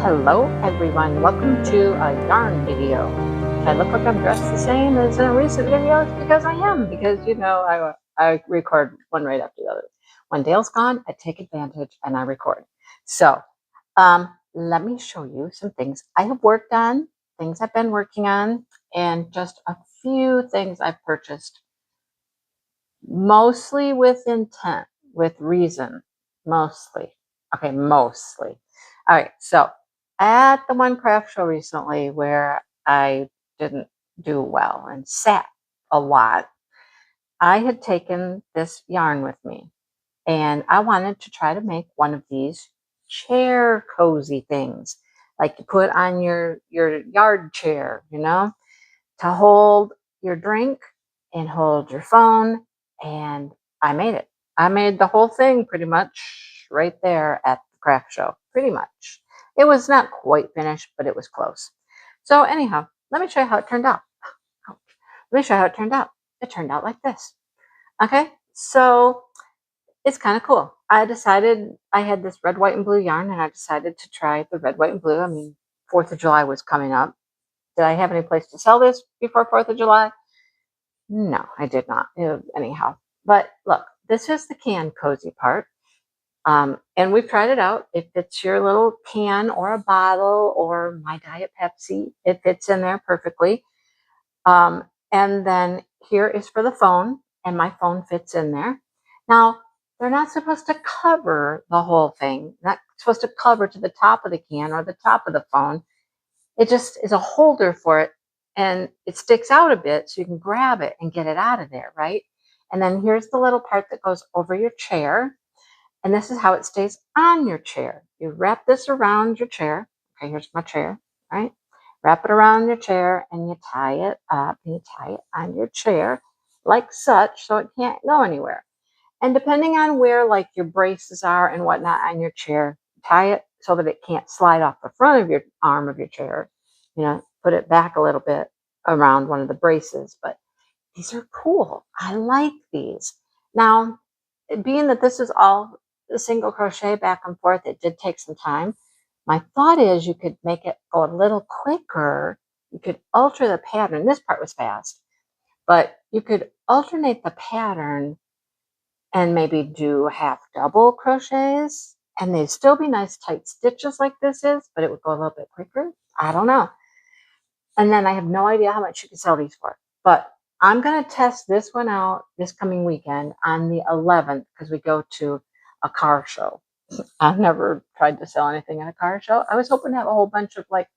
Hello everyone, welcome to a yarn video. If I look like I'm dressed the same as in a recent video, it's because I am, because you know I record one right after the other. When Dale's gone, I take advantage and I record. So let me show you some things I have worked on, things I've been working on, and just a few things I've purchased, mostly with intent, with reason, mostly. Okay, mostly. All right, so at the one craft show recently where I didn't do well and sat a lot, I had taken this yarn with me and I wanted to try to make one of these chair cozy things, like you put on your yard chair, you know, to hold your drink and hold your phone. And I made it. I made the whole thing pretty much right there at the craft show, pretty much. It was not quite finished, but it was close. So anyhow, let me show you how it turned out. Let me show you how it turned out. It turned out like this. Okay, so it's kind of cool. I decided I had this red, white, and blue yarn, and I decided to try the red, white, and blue. I mean, 4th of July was coming up. Did I have any place to sell this before 4th of July? No, I did not. Anyhow, but look, this is the can cozy part. And we've tried it out. If it's your little can or a bottle or my Diet Pepsi, it fits in there perfectly. And then here is for the phone, and my phone fits in there. Now, they're not supposed to cover the whole thing, not supposed to cover to the top of the can or the top of the phone. It just is a holder for it, and it sticks out a bit so you can grab it and get it out of there, right? And then here's the little part that goes over your chair, and this is how it stays on your chair. You wrap this around your chair. Okay, here's my chair, right? Wrap it around your chair and you tie it up and you tie it on your chair like such so it can't go anywhere. And depending on where like your braces are and whatnot on your chair, tie it so that it can't slide off the front of your arm of your chair. You know, put it back a little bit around one of the braces. But these are cool. I like these. Now, being that this is all a single crochet back and forth, it did take some time. My thought is you could make it go a little quicker. You could alter the pattern. This part was fast, but you could alternate the pattern and maybe do half double crochets, and they'd still be nice tight stitches like this is, but it would go a little bit quicker. I don't know. And then I have no idea how much you can sell these for, but I'm going to test this one out this coming weekend on the 11th because we go to a car show. I've never tried to sell anything at a car show. I was hoping to have a whole bunch of like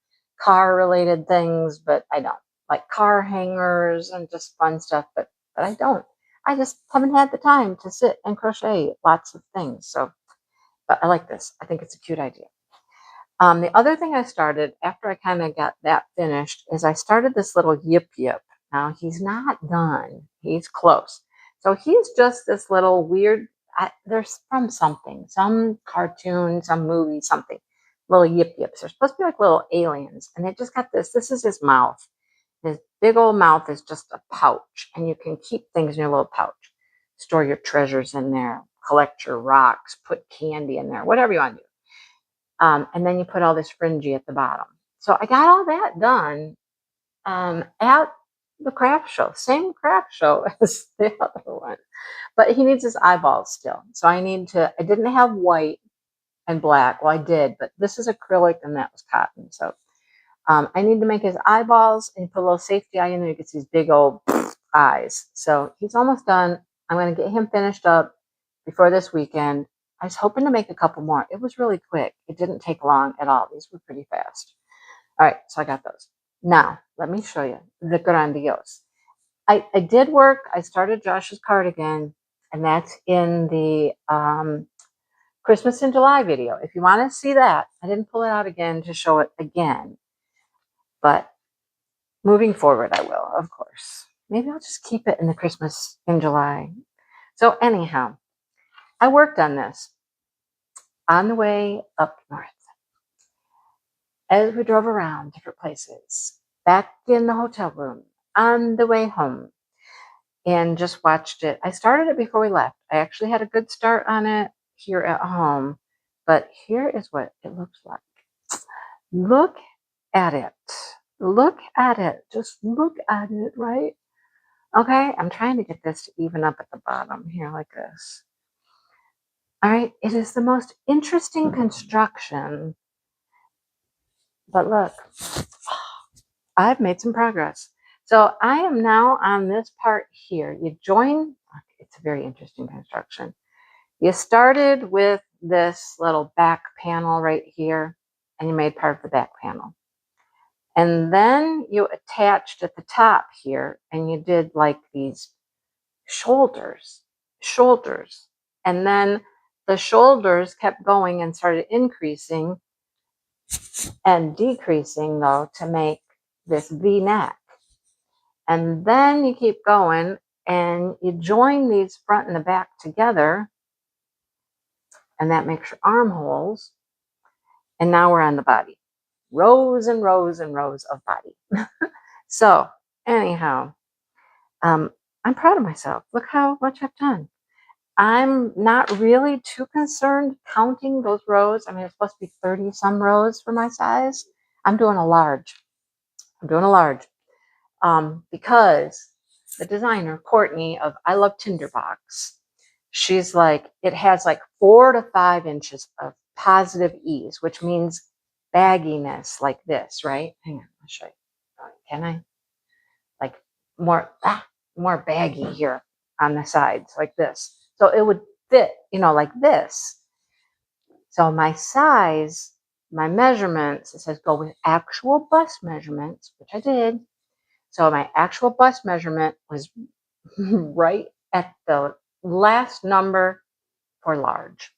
car related things, but I don't. Like car hangers and just fun stuff, but I don't. I just haven't had the time to sit and crochet lots of things. So, but I like this. I think it's a cute idea. The other thing I started after I kind of got that finished is I started this little yip yip. Now he's not done. He's close. So he's just this little weird, there's from something, some cartoon, some movie, something. Little yip yips. They're supposed to be like little aliens. And they just got this. This is his mouth. His big old mouth is just a pouch. And you can keep things in your little pouch. Store your treasures in there. Collect your rocks. Put candy in there. Whatever you want to do. And then you put all this fringy at the bottom. So I got all that done at the craft show. Same craft show as the other one. But he needs his eyeballs still. So I didn't have white and black. Well, I did, but this is acrylic and that was cotton. So I need to make his eyeballs and put a little safety eye in there. He gets these big old eyes. So he's almost done. I'm going to get him finished up before this weekend. I was hoping to make a couple more. It was really quick. It didn't take long at all. These were pretty fast. All right, so I got those. Now, let me show you the grandiose. I did work. I started Josh's cardigan, and that's in the Christmas in July video. If you want to see that, I didn't pull it out again to show it again. But moving forward, I will, of course. Maybe I'll just keep it in the Christmas in July. So anyhow, I worked on this on the way up north. As we drove around different places, back in the hotel room, on the way home, and just watched it. I started it before we left. I actually had a good start on it here at home, but here is what it looks like. Look at it. Look at it. Just look at it, right? Okay, I'm trying to get this to even up at the bottom here like this. All right, it is the most interesting construction. But look, I've made some progress. So I am now on this part here. You join, it's a very interesting construction. You started with this little back panel right here, and you made part of the back panel. And then you attached at the top here, and you did like these shoulders. And then the shoulders kept going and started increasing and decreasing, though, to make this V-neck. And then you keep going and you join these front and the back together, and that makes your armholes. And now we're on the body. Rows and rows and rows of body. So anyhow, I'm proud of myself. Look how much I've done. I'm not really too concerned counting those rows. I mean, it's supposed to be 30 some rows for my size. I'm doing a large. Because the designer, Courtney of I Love Tinderbox, she's like, it has like 4 to 5 inches of positive ease, which means bagginess like this, right? Hang on, I'll show you. Can I? Like more baggy here on the sides like this. So it would fit, like this. So my size, my measurements, it says go with actual bust measurements, which I did. So my actual bust measurement was right at the last number for large.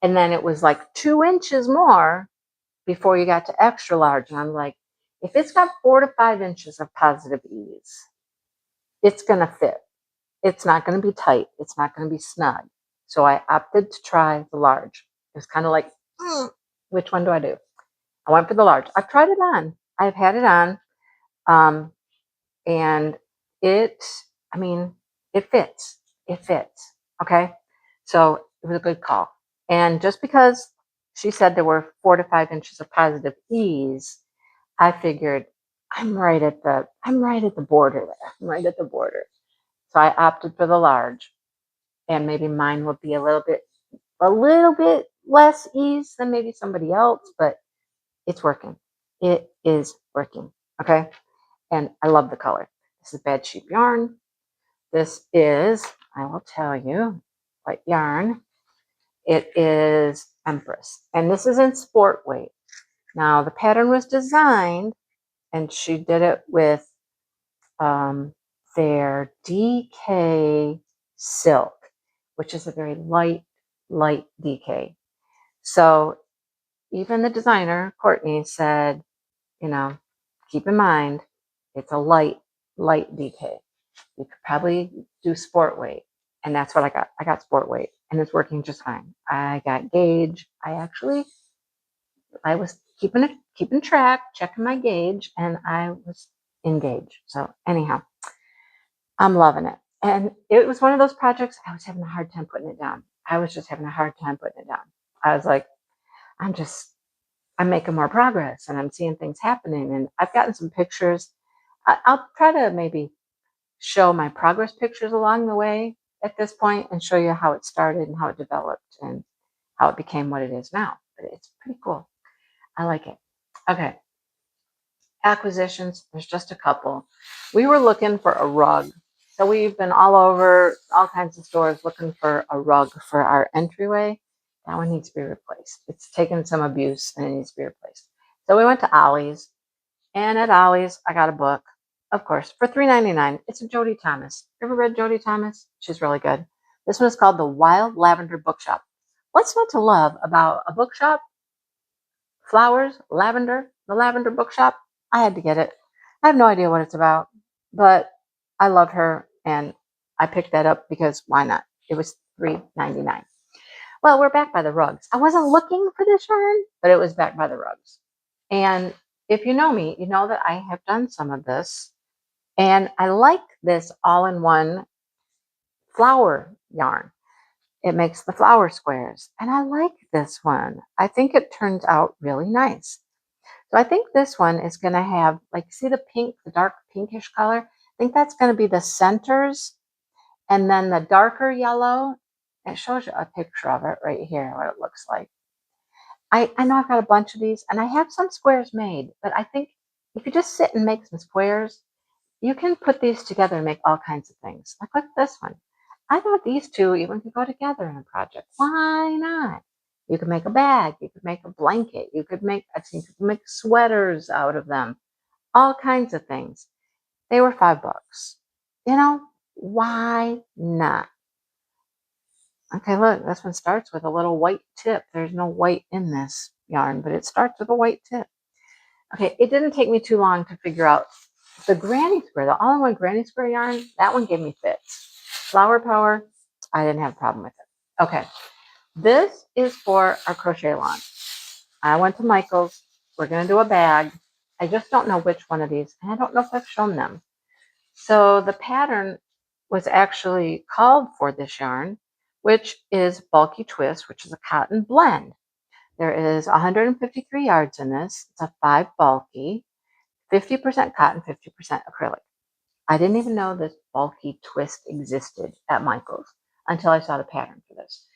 And then it was like 2 inches more before you got to extra large. And I'm like, if it's got 4 to 5 inches of positive ease, it's going to fit. It's not going to be tight. It's not going to be snug. So I opted to try the large. It was kind of like, which one do I do? I went for the large. I've tried it on. I've had it on. And it fits. It fits. Okay. So it was a good call. And just because she said there were 4 to 5 inches of positive ease, I figured I'm right at the border there. I'm right at the border. So I opted for the large, and maybe mine will be a little bit less ease than maybe somebody else, but it's working. It is working. Okay. And I love the color. This is Bad Sheep yarn. This is, I will tell you what yarn. It is Empress. And this is in sport weight. Now, the pattern was designed, and she did it with their DK silk, which is a very light DK. So even the designer, Courtney, said, keep in mind, it's a light DK. You could probably do sport weight. And that's what I got. I got sport weight, and it's working just fine. I got gauge. I was keeping track, checking my gauge, and I was in gauge. So anyhow, I'm loving it. And it was one of those projects I was having a hard time putting it down. I was just having a hard time putting it down. I was like, I'm making more progress, and I'm seeing things happening, and I've gotten some pictures. I'll try to maybe show my progress pictures along the way at this point and show you how it started and how it developed and how it became what it is now. But it's pretty cool. I like it. Okay. Acquisitions, there's just a couple. We were looking for a rug. So we've been all over all kinds of stores looking for a rug for our entryway. That one needs to be replaced. It's taken some abuse and it needs to be replaced. So we went to Ollie's, and at Ollie's, I got a book, of course, for $3.99. It's a Jody Thomas. You ever read Jody Thomas? She's really good. This one is called The Wild Lavender Bookshop. What's not to love about a bookshop? Flowers, lavender, the Lavender Bookshop. I had to get it. I have no idea what it's about, but I love her, and I picked that up because why not? It was $3.99. Well, we're back by the rugs. I wasn't looking for this yarn, but it was back by the rugs. And if you know me, you know that I have done some of this, and I like this all-in-one flower yarn. It makes the flower squares, and I like this one. I think it turns out really nice. So I think this one is going to have, like, see the pink, the dark pinkish color? I think that's going to be the centers. And then the darker yellow, it shows you a picture of it right here, what it looks like. I know I've got a bunch of these, and I have some squares made, but I think if you just sit and make some squares, you can put these together and make all kinds of things. Like, look at this one. I thought these two even could go together in a project. Why not? You could make a bag. You could make a blanket. You could make, I think you could make sweaters out of them. All kinds of things. They were $5. You know, why not? Okay, look, this one starts with a little white tip. There's no white in this yarn, but it starts with a white tip. Okay, it didn't take me too long to figure out the granny square, the all-in-one granny square yarn. That one gave me fits. Flower Power, I didn't have a problem with it. Okay, this is for our crochet launch. I went to Michael's. We're going to do a bag. I just don't know which one of these, and I don't know if I've shown them. So the pattern was actually called for this yarn, which is Bulky Twist, which is a cotton blend. There is 153 yards in this. It's a 5 bulky, 50% cotton, 50% acrylic. I didn't even know this Bulky Twist existed at Michael's until I saw the pattern for this.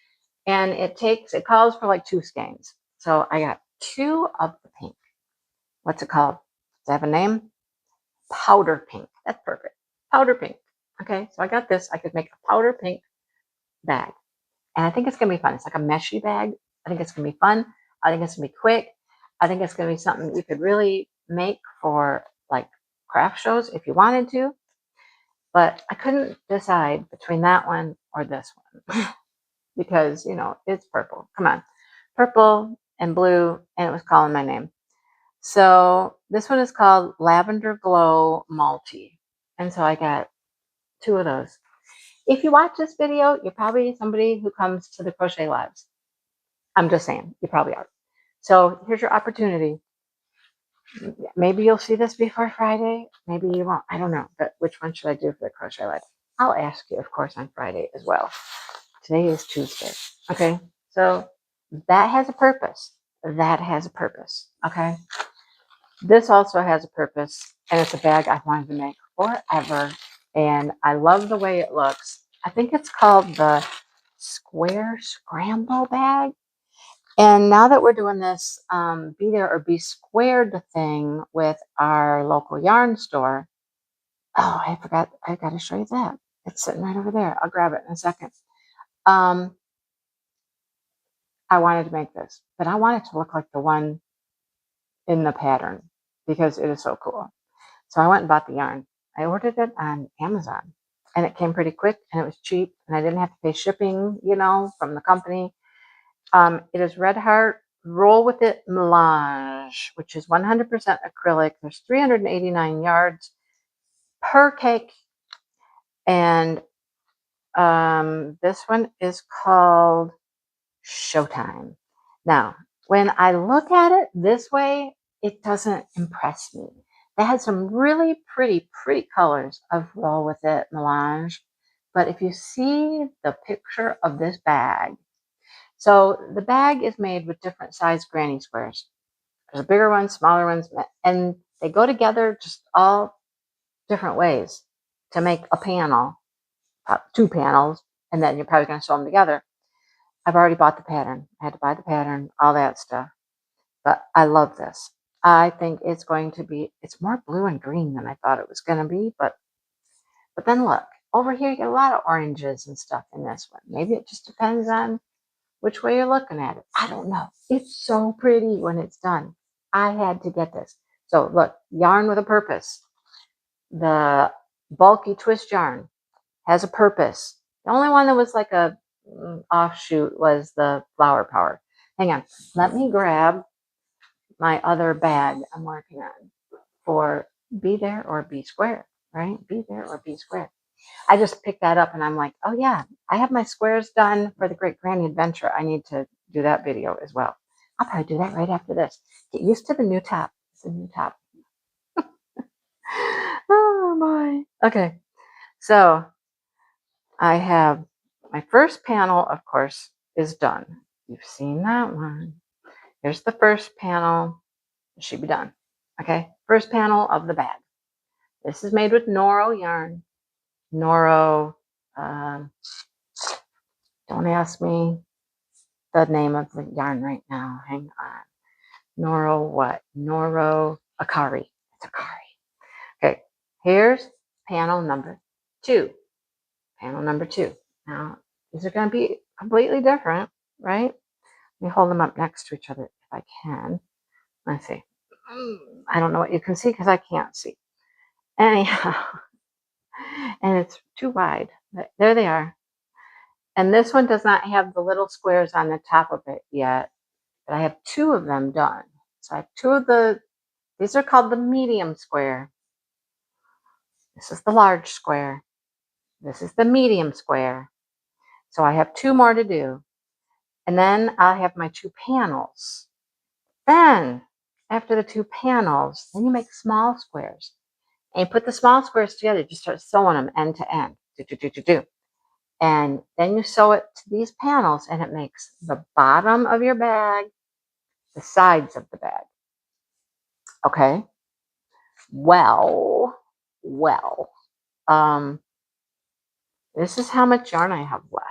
And it calls for like 2 skeins. So I got 2 of the pink. What's it called? Does it have a name? Powder pink. That's perfect. Powder pink. Okay, so I got this. I could make a powder pink bag. And I think it's going to be fun. It's like a meshy bag. I think it's going to be fun. I think it's going to be quick. I think it's going to be something you could really make for like craft shows if you wanted to. But I couldn't decide between that one or this one because, you know, it's purple. Come on. Purple and blue, and it was calling my name. So this one is called Lavender Glow Multi. And so I got 2 of those. If you watch this video, you're probably somebody who comes to the crochet lives. I'm just saying, you probably are. So here's your opportunity. Maybe you'll see this before Friday. Maybe you won't. I don't know. But which one should I do for the crochet live? I'll ask you, of course, on Friday as well. Today is Tuesday. Okay. So that has a purpose. That has a purpose. Okay. This also has a purpose, and it's a bag I've wanted to make forever. And I love the way it looks. I think it's called the Square Scramble bag. And now that we're doing this Be There or Be Squared thing with our local yarn store, oh, I forgot, I got to show you that. It's sitting right over there. I'll grab it in a second. I wanted to make this, but I want it to look like the one in the pattern because it is so cool. So I went and bought the yarn. I ordered it on Amazon, and it came pretty quick, and it was cheap, and I didn't have to pay shipping, you know, from the company. It is Red Heart Roll With It Melange, which is 100% acrylic. There's 389 yards per cake. And this one is called Showtime. Now, when I look at it this way, it doesn't impress me. They had some really pretty colors of Roll With It Melange. But if you see the picture of this bag, so the bag is made with different size granny squares. There's bigger ones, smaller ones, and they go together just all different ways to make a panel, 2 panels, and then you're probably going to sew them together. I've already bought the pattern. I had to buy the pattern, all that stuff. But I love this. I think it's going to be, it's more blue and green than I thought it was going to be. But then look, over here you get a lot of oranges and stuff in this one. Maybe it just depends on which way you're looking at it. I don't know. It's so pretty when it's done. I had to get this. So look, yarn with a purpose. The Bulky Twist yarn has a purpose. The only one that was like a offshoot was the Flower Power. Hang on. Let me grab my other bag I'm working on for Be There or Be Square, right? Be There or Be Square. I just picked that up and I'm like, oh yeah, I have my squares done for the Great Granny Adventure. I need to do that video as well. I'll probably do that right after this. Get used to the new top. It's a new top. Oh boy. Okay. So I have my first panel, of course, is done. You've seen that one. Here's the first panel. It should be done. Okay, first panel of the bag. This is made with Noro yarn. Noro, don't ask me the name of the yarn right now. Hang on. Noro what? Noro Akari. It's Akari. Okay, here's panel number 2. Panel number 2. Now, these are going to be completely different, right? Let me hold them up next to each other if I can. Let's see. I don't know what you can see because I can't see. Anyhow, and it's too wide. But there they are. And this one does not have the little squares on the top of it yet, but I have 2 of them done. So I have 2 of these are called the medium square. This is the large square. This is the medium square. So I have 2 more to do. And then I'll have my 2 panels. Then, after the 2 panels, then you make small squares. And you put the small squares together, just start sewing them end to end. And then you sew it to these panels, and it makes the bottom of your bag, the sides of the bag. Okay? Well, this is how much yarn I have left.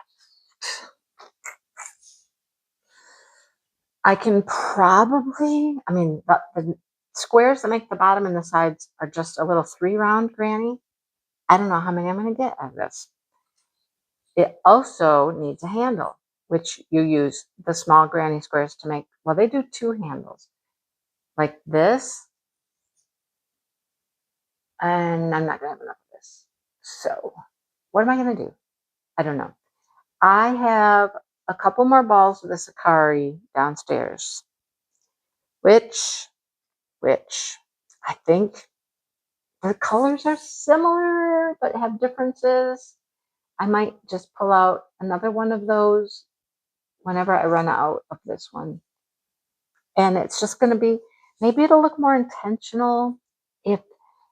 I can probably, the squares that make the bottom and the sides are just a little 3-round granny. I don't know how many I'm going to get out of this. It also needs a handle, which you use the small granny squares to make. Well, they do 2 handles, like this. And I'm not going to have enough of this. So what am I going to do? I don't know. I have a couple more balls of the Sakari downstairs, which I think the colors are similar but have differences. I might just pull out another one of those whenever I run out of this one. And it's just going to be, maybe it'll look more intentional if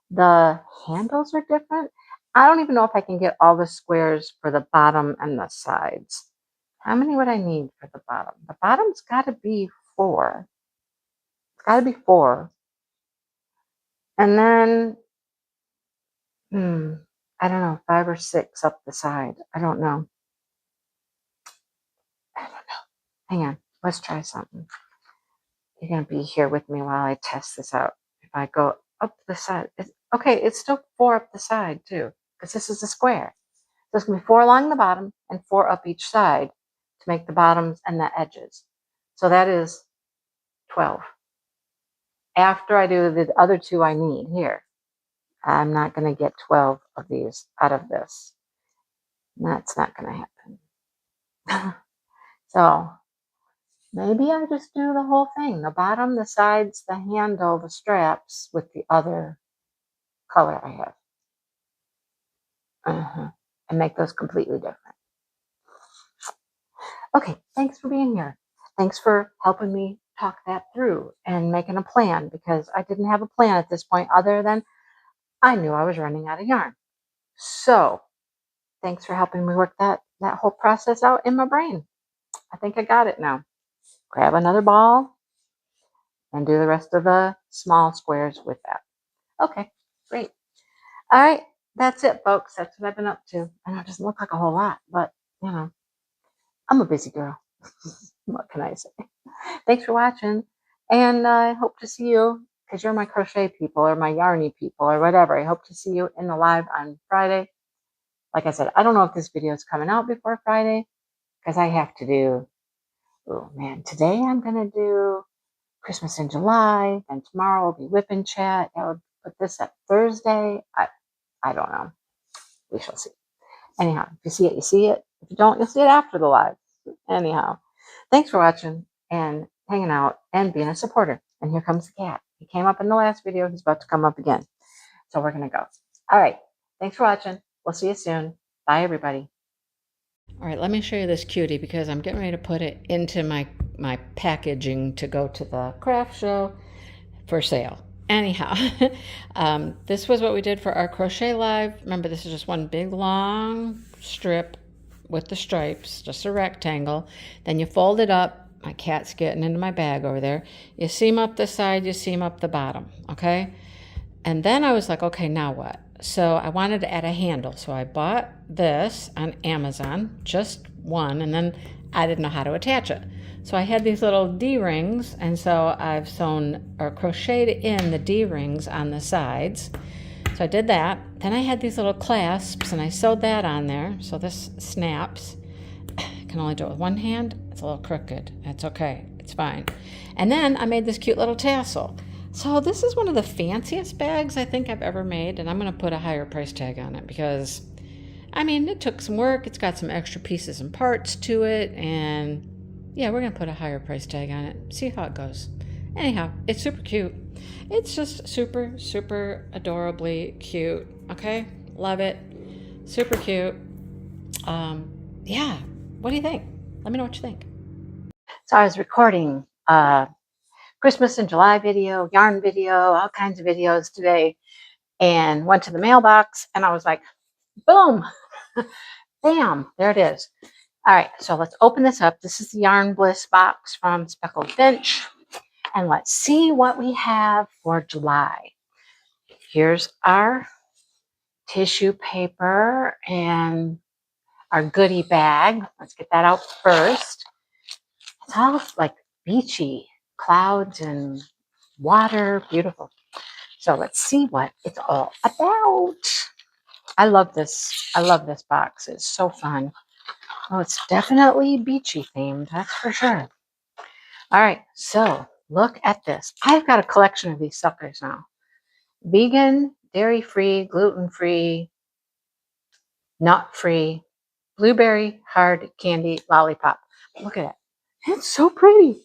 the handles are different. I don't even know if I can get all the squares for the bottom and the sides. How many would I need for the bottom? The bottom's got to be 4. It's got to be 4. And then, I don't know, 5 or 6 up the side. I don't know. Hang on. Let's try something. You're going to be here with me while I test this out. If I go up the side, it's still 4 up the side too, because this is a square. So it's going to be 4 along the bottom and 4 up each side to make the bottoms and the edges. So that is 12. After I do the other 2 I need here, I'm not going to get 12 of these out of this. That's not going to happen. So maybe I just do the whole thing. The bottom, the sides, the handle, the straps with the other color I have. And make those completely different. Okay, thanks for being here. Thanks for helping me talk that through and making a plan, because I didn't have a plan at this point other than I knew I was running out of yarn. So thanks for helping me work that whole process out in my brain. I think I got it now. Grab another ball and do the rest of the small squares with that. Okay, great. All right, that's it, folks. That's what I've been up to. I know it doesn't look like a whole lot, but, I'm a busy girl. What can I say? Thanks for watching, and I hope to see you, because you're my crochet people or my Yarny people or whatever. I hope to see you in the live on Friday. Like I said, I don't know if this video is coming out before Friday, because I have to do, today I'm going to do Christmas in July, and tomorrow will be Whip and Chat. I would put this up Thursday. I don't know. We shall see. Anyhow, if you see it, you see it. If you don't, you'll see it after the live. Anyhow, thanks for watching and hanging out and being a supporter. And here comes the cat. He came up in the last video. He's about to come up again. So we're going to go. All right. Thanks for watching. We'll see you soon. Bye, everybody. All right, let me show you this cutie, because I'm getting ready to put it into my packaging to go to the craft show for sale. Anyhow, this was what we did for our crochet live. Remember, this is just one big long strip with the stripes, just a rectangle. Then you fold it up My cat's getting into my bag over there. You seam up the side, you seam up the bottom, okay? And then I was like, okay, now what? So I wanted to add a handle. So I bought this on Amazon, just one, and then I didn't know how to attach it. So I had these little D-rings, and so I've sewn or crocheted in the D-rings on the sides. So I did that. Then I had these little clasps, and I sewed that on there. So this snaps. I can only do it with one hand. It's a little crooked. It's okay. It's fine. And then I made this cute little tassel. So this is one of the fanciest bags I think I've ever made, and I'm going to put a higher price tag on it because, I mean, it took some work. It's got some extra pieces and parts to it, and yeah, we're going to put a higher price tag on it. See how it goes. Anyhow, it's super cute. It's just super, super adorably cute. Okay? Love it. Super cute. Yeah. What do you think? Let me know what you think. So I was recording Christmas in July video, yarn video, all kinds of videos today, and went to the mailbox, and I was like, boom, bam, there it is. All right, so let's open this up. This is the Yarn Bliss box from Speckled Finch, and let's see what we have for July. Here's our tissue paper and our goodie bag. Let's get that out first. It's all like beachy, clouds and water, beautiful. So let's see what it's all about. I love this. I love this box. It's so fun. Oh, it's definitely beachy themed, that's for sure. All right, so look at this. I've got a collection of these suckers now. Vegan, dairy-free, gluten-free, nut-free, blueberry hard candy lollipop. Look at it. It's so pretty.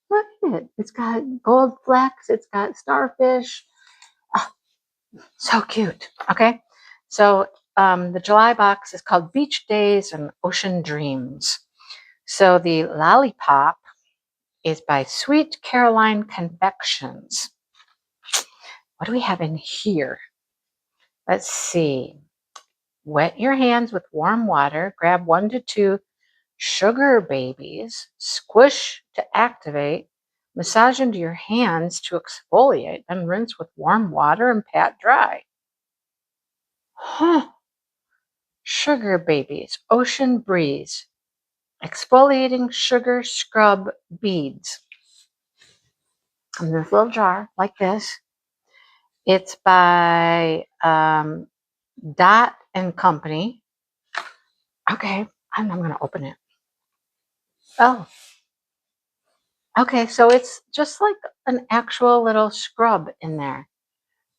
Look at it. It's got gold flecks. It's got starfish. Oh, so cute. Okay. So the July box is called Beach Days and Ocean Dreams. So the lollipop is by Sweet Caroline Confections. What do we have in here? Let's see. Wet your hands with warm water. Grab 1 to 2 sugar babies. Squish to activate. Massage into your hands to exfoliate. Then rinse with warm water and pat dry. Huh. Sugar babies. Ocean breeze. Exfoliating sugar scrub beads. In this little jar like this. It's by Dot and Company. Okay, I'm going to open it. Oh, okay, so it's just like an actual little scrub in there.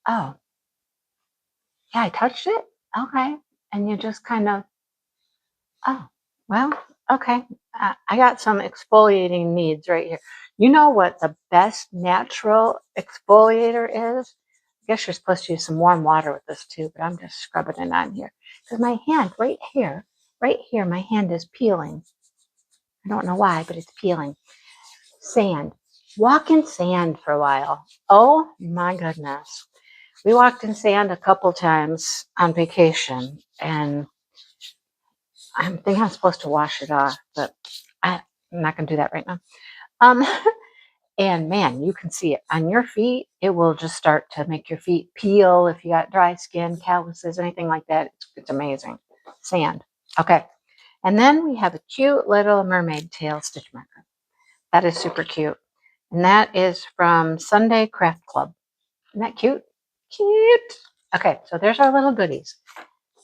Oh, yeah, I touched it. Okay, and you just kind of, oh, well, okay. I got some exfoliating needs right here. You know what the best natural exfoliator is? I guess you're supposed to use some warm water with this too, but I'm just scrubbing it on here. Because my hand right here, my hand is peeling. I don't know why, but it's peeling. Sand. Walk in sand for a while. Oh my goodness. We walked in sand a couple times on vacation, and I think I'm supposed to wash it off, but I'm not going to do that right now. And man, you can see it on your feet. It will just start to make your feet peel if you got dry skin, calluses, anything like that. It's amazing. Sand. Okay. And then we have a cute little mermaid tail stitch marker. That is super cute. And that is from Sunday Craft Club. Isn't that cute? Cute. Okay, so there's our little goodies.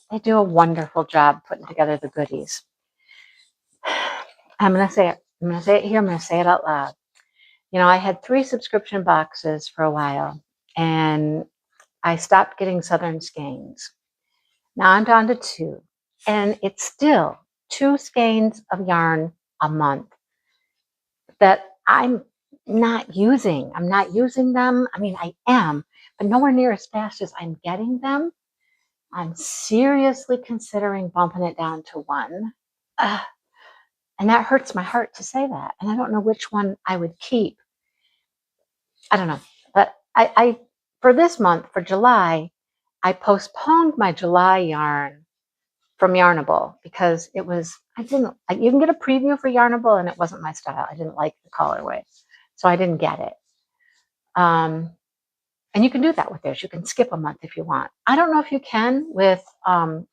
They do a wonderful job putting together the goodies. I'm going to say it. I'm going to say it here. I'm going to say it out loud. You know, I had 3 subscription boxes for a while, and I stopped getting Southern skeins. Now I'm down to 2, and it's still 2 skeins of yarn a month that I'm not using. I'm not using them. I mean, I am, but nowhere near as fast as I'm getting them. I'm seriously considering bumping it down to 1. And that hurts my heart to say that. And I don't know which one I would keep. I don't know. But I for this month, for July, I postponed my July yarn from Yarnable because it was I didn't, you can get a preview for Yarnable, and it wasn't my style. I didn't like the colorway, so I didn't get it. And you can do that with theirs. You can skip a month if you want. I don't know if you can with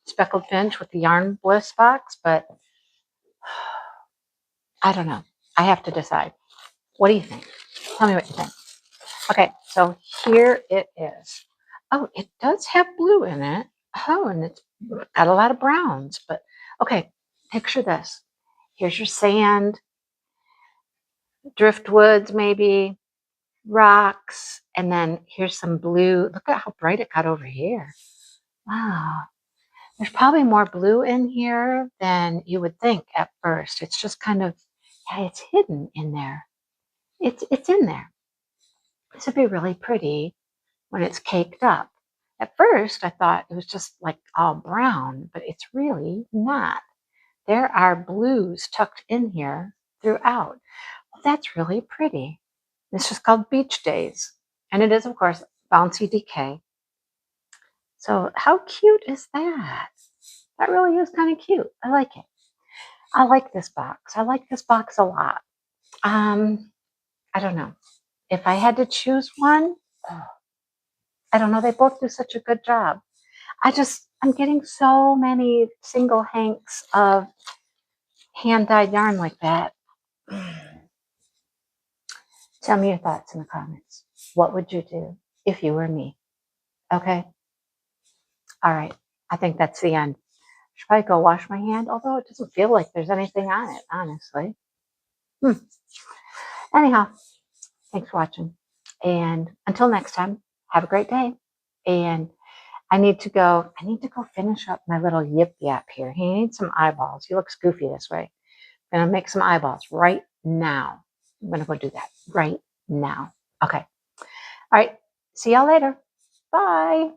Speckled Finch with the Yarn Bliss box, but I don't know. I have to decide. What do you think? Tell me what you think. Okay, so here it is. Oh, it does have blue in it. Oh, and it's got a lot of browns, but okay, picture this. Here's your sand, driftwoods maybe, rocks, and then here's some blue. Look at how bright it got over here. Wow. There's probably more blue in here than you would think at first. It's just kind of, yeah, it's hidden in there. It's in there. This would be really pretty when it's caked up. At first, I thought it was just like all brown, but it's really not. There are blues tucked in here throughout. Well, that's really pretty. This is called Beach Days, and it is, of course, Bouncy Decay. So how cute is that? That really is kind of cute. I like it. I like this box. I like this box a lot. I don't know. If I had to choose one, I don't know. They both do such a good job. I'm getting so many single hanks of hand-dyed yarn like that. Tell me your thoughts in the comments. What would you do if you were me? Okay? All right. I think that's the end. I should probably go wash my hand, although it doesn't feel like there's anything on it, honestly. Anyhow, thanks for watching. And until next time, have a great day. And I need to go finish up my little yip yap here. He needs some eyeballs. He looks goofy this way. I'm gonna make some eyeballs right now. I'm gonna go do that right now. Okay. All right. See y'all later. Bye.